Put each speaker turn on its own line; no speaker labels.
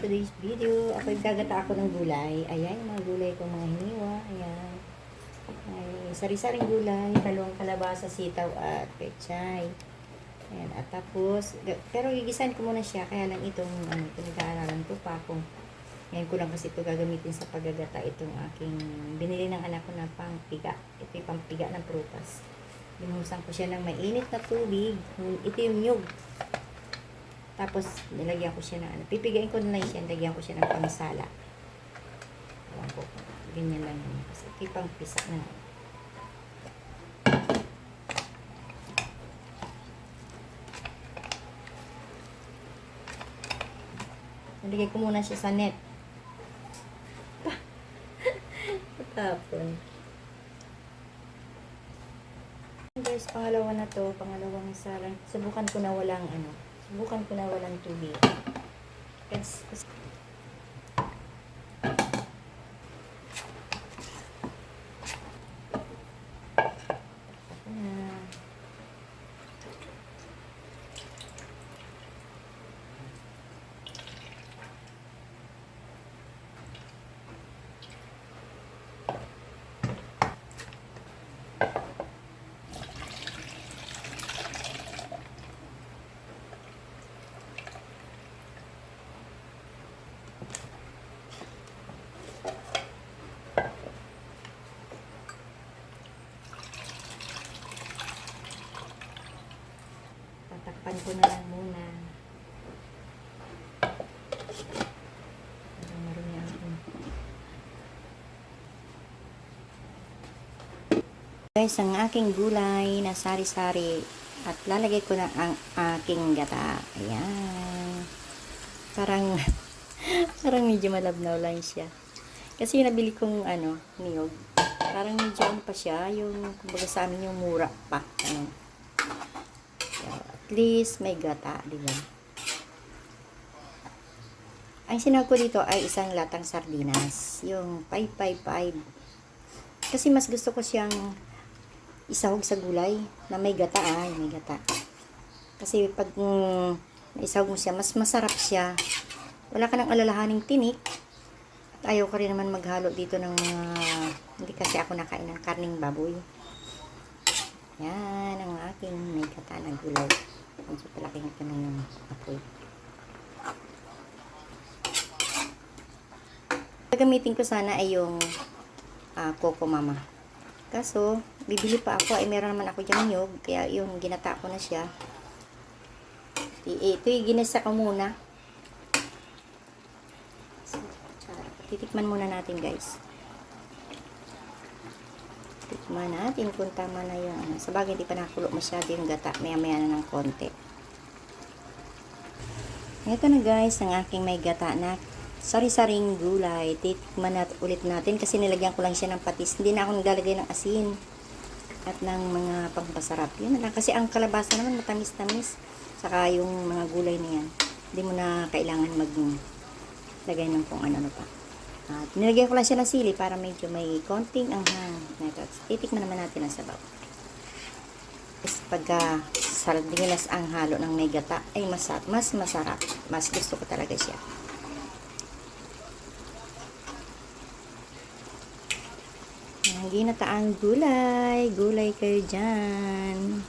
today's video. Ako gagata ako ng gulay. Ayan, yung mga gulay ko, mga hiniwa. Ayan. Ay, sari-saring gulay, dalawang kalabasa, sitaw at pechay. Ayan, at tapos, pero gigisahin ko muna siya. Kaya lang itong, pinag-aaralan ko pa kung ngayon ko lang kasi ito gagamitin sa paggagata. Itong aking, binili ng anak ko na pangpiga. Ito yung pangpiga ng prutas. Binuhusan ko siya ng mainit na tubig. Ito yung nyug. Tapos, nilagyan ko siya ng pipigain ko na lang siya, nilagyan ko siya ng pangsala. Ewan ko, ganyan lang yun. Kasi ito pang pisa na. Nilagay ko muna siya sa net. Tapon. Guys, pangalawa na to, pangalawang sarang. Subukan ko na walang tubig. Kasi tatakpan ko na lang muna. Para marumi ako. Guys, ang aking gulay na sari-sari at lalagay ko na ang aking gata. Ayan. Parang parang medyo malabnaw lang siya. Kasi yung nabili kong niyog. Parang medyo pa siya, yung kumbaga sa amin yung mura pa. At least may gata, di ba? Ang sinawag ko dito ay isang latang sardinas, yung 555. Kasi mas gusto ko siyang isahog sa gulay na may gata, may gata. Kasi pag isahog mo siya, mas masarap siya. Wala ka nang alalahaning tinik. At ayaw ko rin naman maghalo dito ng mga, hindi kasi ako nakain ng karning baboy. Yan ang aking may gata na gulay. Medyo palaking ko na yung apoy. Gagamitin ko sana ay yung Coco Mama. Kaso, bibili pa ako. Ay meron naman ako dyan nyog. Kaya yung ginata ko na siya. Ito yung ginasa ko muna. So, titikman muna natin guys. Tikman natin kung tama na yung sa bagay hindi pa nakakulo masyado yung gata, maya maya na ng konti. Ito na guys ang aking may gata na sari-saring gulay. Titikman ulit natin kasi nilagyan ko lang siya ng patis, hindi na ako naglalagay ng asin at ng mga pampasarap. Yun na lang kasi ang kalabasa naman matamis-tamis, saka yung mga gulay na yan hindi mo na kailangan maglagay ng kung ano pa. At nilagyan ko lang siya ng sili para medyo may konting anghang. Titikman naman natin ang sabaw. Pagka sardinas ang halo ng may gata ay mas masarap. Mas gusto ko talaga siya. Ang ginataang gulay. Gulay kayo dyan.